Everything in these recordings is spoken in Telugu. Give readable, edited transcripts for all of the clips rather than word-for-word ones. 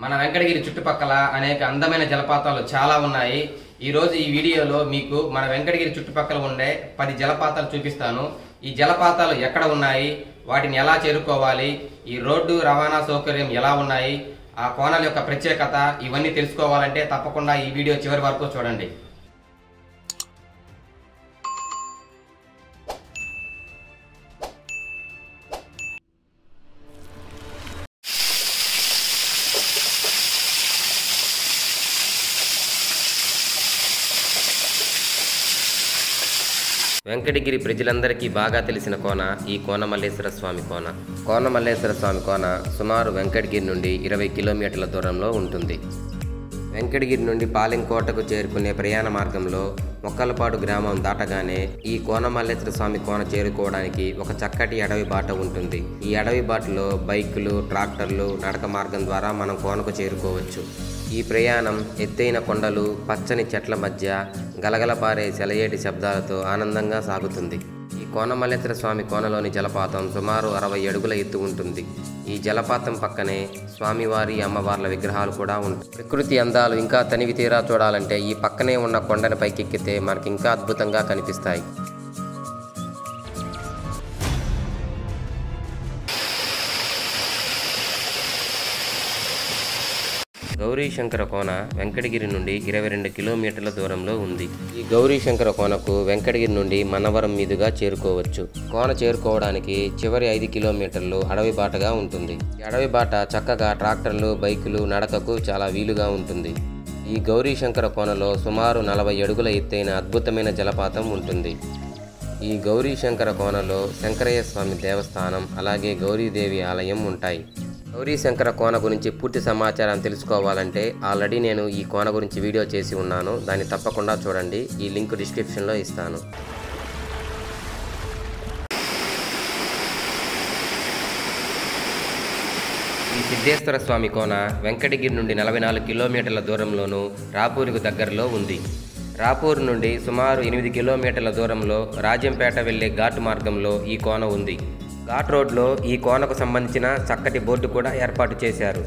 మన వెంకటగిరి చుట్టుపక్కల అనేక అందమైన జలపాతాలు చాలా ఉన్నాయి. ఈ రోజు ఈ వీడియోలో మీకు మన వెంకటగిరి చుట్టుపక్కల ఉండే 10 జలపాతాలు చూపిస్తాను. ఈ జలపాతాలు ఎక్కడ ఉన్నాయి, వాటిని ఎలా చేరుకోవాలి, ఈ రోడ్డు రవాణా సౌకర్యం ఎలా ఉన్నాయి, ఆ కోణాల యొక్క ప్రత్యేకత ఇవన్నీ తెలుసుకోవాలంటే తప్పకుండా ఈ వీడియో చివరి వరకు చూడండి. వెంకటగిరి ప్రజలందరికీ బాగా తెలిసిన కోన ఈ కోనమల్లేశ్వర స్వామి కోన. కోనమల్లేశ్వర స్వామి కోన సుమారు వెంకటగిరి నుండి 20 కిలోమీటర్ల దూరంలో ఉంటుంది. వెంకటగిరి నుండి పాలెంకోటకు చేరుకునే ప్రయాణ మార్గంలో మొక్కలపాడు గ్రామం దాటగానే ఈ కోనమల్లేశ్వర స్వామి కోన చేరుకోవడానికి ఒక చక్కటి అడవి బాట ఉంటుంది. ఈ అడవి బాటలో బైకులు, ట్రాక్టర్లు, నడక మార్గం ద్వారా మనం కోనకు చేరుకోవచ్చు. ఈ ప్రయాణం ఎత్తైన కొండలు, పచ్చని చెట్ల మధ్య గలగలపారే సెలయేటి శబ్దాలతో ఆనందంగా సాగుతుంది. ఈ కోనమల్లేశ్వర స్వామి కోనలోని జలపాతం సుమారు 60 అడుగుల ఎత్తు ఉంటుంది. ఈ జలపాతం పక్కనే స్వామివారి, అమ్మవార్ల విగ్రహాలు కూడా ఉంటాయి. ప్రకృతి అందాలు ఇంకా తనివి తీరా చూడాలంటే ఈ పక్కనే ఉన్న కొండని పైకెక్కితే మనకి ఇంకా అద్భుతంగా కనిపిస్తాయి. గౌరీశంకర కోన వెంకటగిరి నుండి 22 కిలోమీటర్ల దూరంలో ఉంది. ఈ గౌరీశంకర కోనకు వెంకటగిరి నుండి మన్నవరం మీదుగా చేరుకోవచ్చు. కోన చేరుకోవడానికి చివరి 5 కిలోమీటర్లు అడవి బాటగా ఉంటుంది. ఈ అడవి బాట చక్కగా ట్రాక్టర్లు, బైకులు నడకకు చాలా వీలుగా ఉంటుంది. ఈ గౌరీశంకర కోనలో సుమారు 40 అడుగుల ఎత్తైన అద్భుతమైన జలపాతం ఉంటుంది. ఈ గౌరీశంకర కోనలో శంకరయ్య స్వామి దేవస్థానం, అలాగే గౌరీదేవి ఆలయం ఉంటాయి. గౌరీశంకర కోన గురించి పూర్తి సమాచారం తెలుసుకోవాలంటే ఆల్రెడీ నేను ఈ కోన గురించి వీడియో చేసి ఉన్నాను, దాన్ని తప్పకుండా చూడండి. ఈ లింక్ డిస్క్రిప్షన్లో ఇస్తాను. ఈ సిద్ధేశ్వర స్వామి కోన వెంకటగిరి నుండి 44 కిలోమీటర్ల దూరంలోనూ రాపూరుకు దగ్గరలో ఉంది. రాపూరు నుండి సుమారు 8 కిలోమీటర్ల దూరంలో రాజంపేట వెళ్లే ఘాట్ మార్గంలో ఈ కోన ఉంది. ఘాట్ రోడ్లో ఈ కోనకు సంబంధించిన చక్కటి బోర్డు కూడా ఏర్పాటు చేశారు.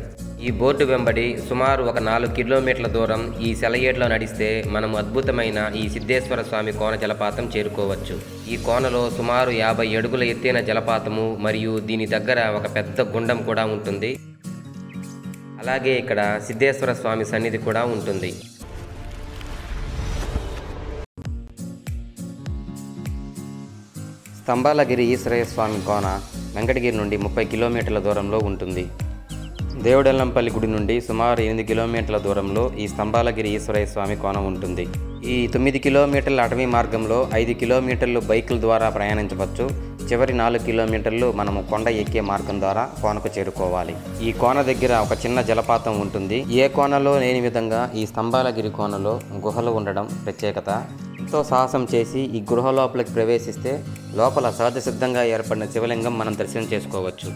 ఈ బోర్డు వెంబడి సుమారు ఒక 4 కిలోమీటర్ల దూరం ఈ సెలయేట్లో నడిస్తే మనం అద్భుతమైన ఈ సిద్ధేశ్వర స్వామి కోన జలపాతం చేరుకోవచ్చు. ఈ కోనలో సుమారు 50 అడుగుల ఎత్తైన జలపాతము మరియు దీని దగ్గర ఒక పెద్ద గుండం కూడా ఉంటుంది. అలాగే ఇక్కడ సిద్ధేశ్వర స్వామి సన్నిధి కూడా ఉంటుంది. స్తంభాలగిరి ఈశ్వరయ్య స్వామి కోన వెంకటగిరి నుండి 30 కిలోమీటర్ల దూరంలో ఉంటుంది. దేవుడెల్లంపల్లి గుడి నుండి సుమారు 8 కిలోమీటర్ల దూరంలో ఈ స్తంభాలగిరి ఈశ్వరయ్య స్వామి కోన ఉంటుంది. ఈ 9 కిలోమీటర్ల అటవీ మార్గంలో 5 కిలోమీటర్లు బైకుల ద్వారా ప్రయాణించవచ్చు. చివరి 4 కిలోమీటర్లు మనము కొండ ఎక్కే మార్గం ద్వారా కోనకు చేరుకోవాలి. ఈ కోన దగ్గర ఒక చిన్న జలపాతం ఉంటుంది. ఏ కోనలో లేని విధంగా ఈ స్తంభాలగిరి కోనలో గుహలు ఉండడం ప్రత్యేకత. ఎంతో సాహసం చేసి ఈ గృహ లోపలికి ప్రవేశిస్తే లోపల సహజ సిద్ధంగా ఏర్పడిన శివలింగం మనం దర్శనం చేసుకోవచ్చు.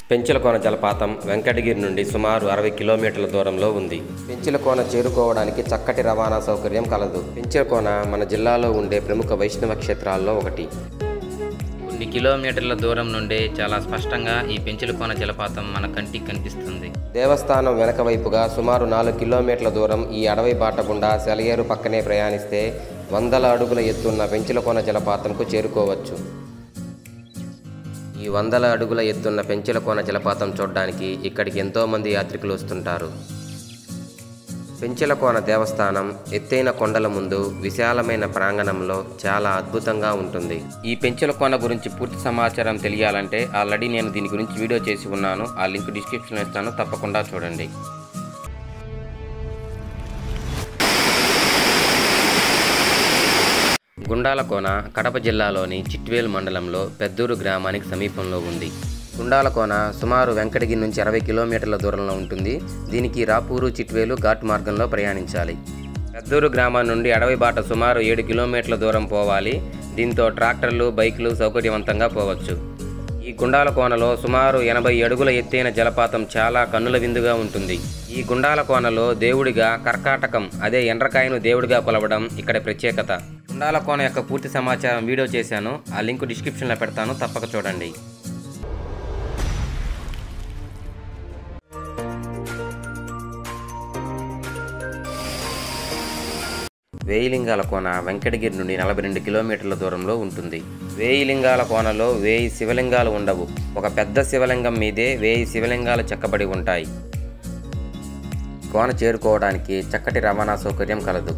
పెంచలకోన జలపాతం వెంకటగిరి నుండి సుమారు 60 కిలోమీటర్ల దూరంలో ఉంది. పెంచలకోన చేరుకోవడానికి చక్కటి రవాణా సౌకర్యం కలదు. పెంచలకోన మన జిల్లాలో ఉండే ప్రముఖ వైష్ణవ క్షేత్రాల్లో ఒకటి. కొన్ని కిలోమీటర్ల దూరం నుండి చాలా స్పష్టంగా ఈ పెంచలకోన జలపాతం మన కంటికి కనిపిస్తుంది. దేవస్థానం వెనక వైపుగా సుమారు 4 కిలోమీటర్ల దూరం ఈ అడవి బాట గుండా సెలయేరు పక్కనే ప్రయాణిస్తే 100 అడుగుల ఎత్తున్న పెంచలకోన జలపాతంకు చేరుకోవచ్చు. ఈ 100 అడుగుల ఎత్తున్న పెంచలకోన జలపాతం చూడడానికి ఇక్కడికి ఎంతోమంది యాత్రికులు వస్తుంటారు. పెంచలకోన దేవస్థానం ఎత్తైన కొండల ముందు విశాలమైన ప్రాంగణంలో చాలా అద్భుతంగా ఉంటుంది. ఈ పెంచలకోన గురించి పూర్తి సమాచారం తెలియాలంటే ఆల్రెడీ నేను దీని గురించి వీడియో చేసి ఉన్నాను, ఆ లింక్ డిస్క్రిప్షన్లో ఇస్తాను, తప్పకుండా చూడండి. గుండాలకోన కడప జిల్లాలోని చిట్వేలు మండలంలో పెద్దూరు గ్రామానికి సమీపంలో ఉంది. గుండాలకోన సుమారు వెంకటగిరి నుంచి 60 కిలోమీటర్ల దూరంలో ఉంటుంది. దీనికి రాపూరు, చిట్వేలు ఘాట్ మార్గంలో ప్రయాణించాలి. పెద్దూరు గ్రామం నుండి అడవి బాట సుమారు 7 కిలోమీటర్ల దూరం పోవాలి. దీంతో ట్రాక్టర్లు, బైకులు సౌకర్యవంతంగా పోవచ్చు. ఈ గుండాలకోనలో సుమారు 80 అడుగుల ఎత్తైన జలపాతం చాలా కన్నుల విందుగా ఉంటుంది. ఈ గుండాలకోనలో దేవుడిగా కర్కాటకం, అదే ఎండ్రకాయను దేవుడిగా కొలవడం ఇక్కడ ప్రత్యేకత. కుండాల కోన యొక్క పూర్తి సమాచారం వీడియో చేశాను, ఆ లింక్ డిస్క్రిప్షన్లో పెడతాను, తప్పక చూడండి. వేయిలింగాల కోన వెంకటగిరి నుండి 42 కిలోమీటర్ల దూరంలో ఉంటుంది. వేయిలింగాల కోనలో 1000 శివలింగాలు ఉండవు. ఒక పెద్ద శివలింగం మీదే 1000 శివలింగాలు చెక్కబడి ఉంటాయి. కోన చేరుకోవడానికి చక్కటి రవాణా సౌకర్యం కలదు.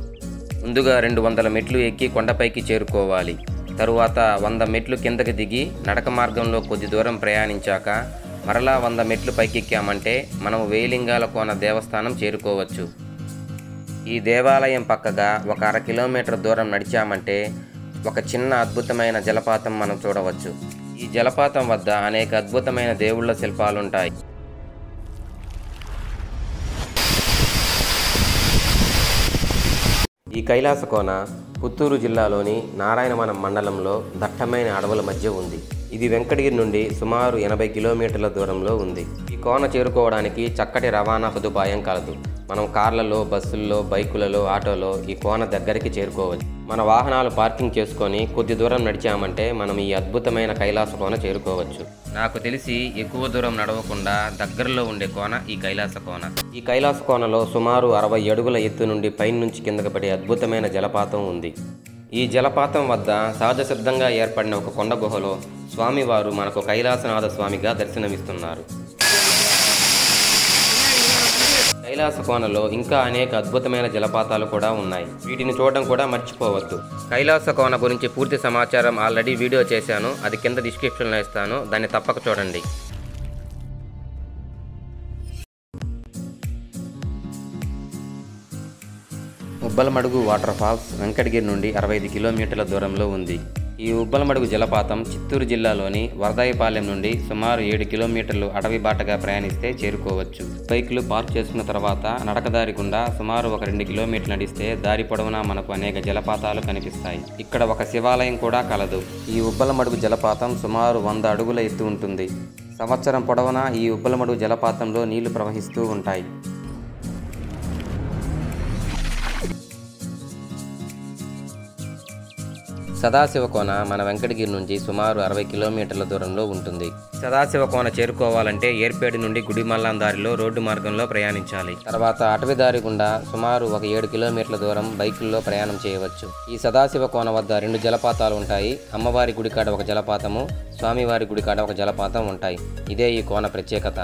ముందుగా 200 మెట్లు ఎక్కి కొండపైకి చేరుకోవాలి. తరువాత 100 మెట్లు కిందకి దిగి నడక మార్గంలో కొద్ది దూరం ప్రయాణించాక మరలా 100 మెట్లు పైకెక్కామంటే మనం వేయిలింగాల కోన దేవస్థానం చేరుకోవచ్చు. ఈ దేవాలయం పక్కగా ఒక 1/2 కిలోమీటర్ దూరం నడిచామంటే ఒక చిన్న అద్భుతమైన జలపాతం మనం చూడవచ్చు. ఈ జలపాతం వద్ద అనేక అద్భుతమైన దేవుళ్ళ శిల్పాలుంటాయి. ఈ కైలాస కోన పుత్తూరు జిల్లాలోని నారాయణవనం మండలంలో దట్టమైన అడవుల మధ్య ఉంది. ఇది వెంకటగిరి నుండి సుమారు 80 కిలోమీటర్ల దూరంలో ఉంది. ఈ కోన చేరుకోవడానికి చక్కటి రవాణా సదుపాయం కలదు. మనం కార్లలో, బస్సుల్లో, బైకులలో, ఆటోలో ఈ కోన దగ్గరికి చేరుకోవచ్చు. మన వాహనాలు పార్కింగ్ చేసుకొని కొద్ది దూరం నడిచామంటే మనం ఈ అద్భుతమైన కైలాస కోన చేరుకోవచ్చు. నాకు తెలిసి ఎక్కువ దూరం నడవకుండా దగ్గరలో ఉండే కోన ఈ కైలాస కోన. ఈ కైలాస కోనలో సుమారు 60 అడుగుల ఎత్తు నుండి పైనుంచి కిందకి పడే అద్భుతమైన జలపాతం ఉంది. ఈ జలపాతం వద్ద సహజ సిద్ధంగా ఏర్పడిన ఒక కొండ గుహలో స్వామివారు మనకు కైలాసనాథ స్వామిగా దర్శనమిస్తున్నారు. కైలాస కోనలో ఇంకా అనేక అద్భుతమైన జలపాతాలు కూడా ఉన్నాయి. వీటిని చూడడం కూడా మర్చిపోవద్దు. కైలాస కోన గురించి పూర్తి సమాచారం ఆల్రెడీ వీడియో చేశాను, అది కింద డిస్క్రిప్షన్లో ఇస్తాను, దాన్ని తప్పక చూడండి. ఉబ్బలమడుగు వాటర్ ఫాల్స్ వెంకటగిరి నుండి 65 కిలోమీటర్ల దూరంలో ఉంది. ఈ ఉబ్బలమడుగు జలపాతం చిత్తూరు జిల్లాలోని వరదాయిపాలెం నుండి సుమారు 7 కిలోమీటర్లు అడవి బాటగా ప్రయాణిస్తే చేరుకోవచ్చు. బైకులు పార్క్ చేసుకున్న తర్వాత నడకదారి గుండా సుమారు ఒక 2 కిలోమీటర్లు నడిస్తే దారి పొడవునా మనకు అనేక జలపాతాలు కనిపిస్తాయి. ఇక్కడ ఒక శివాలయం కూడా కలదు. ఈ ఉబ్బలమడుగు జలపాతం సుమారు 100 అడుగుల ఎత్తు ఉంటుంది. సంవత్సరం పొడవునా ఈ ఉబ్బలమడుగు జలపాతంలో నీళ్లు ప్రవహిస్తూ ఉంటాయి. సదాశివ కోన మన వెంకటగిరి నుంచి సుమారు 60 కిలోమీటర్ల దూరంలో ఉంటుంది. సదాశివ కోన చేరుకోవాలంటే ఏర్పేడు నుండి గుడిమల్లాం దారిలో రోడ్డు మార్గంలో ప్రయాణించాలి. తర్వాత అటవీ దారి గుండా సుమారు ఒక 7 కిలోమీటర్ల దూరం బైకుల్లో ప్రయాణం చేయవచ్చు. ఈ సదాశివ కోన వద్ద 2 జలపాతాలు ఉంటాయి. అమ్మవారి గుడికాడ ఒక జలపాతము, స్వామివారి గుడికాడ ఒక జలపాతం ఉంటాయి. ఇదే ఈ కోన ప్రత్యేకత.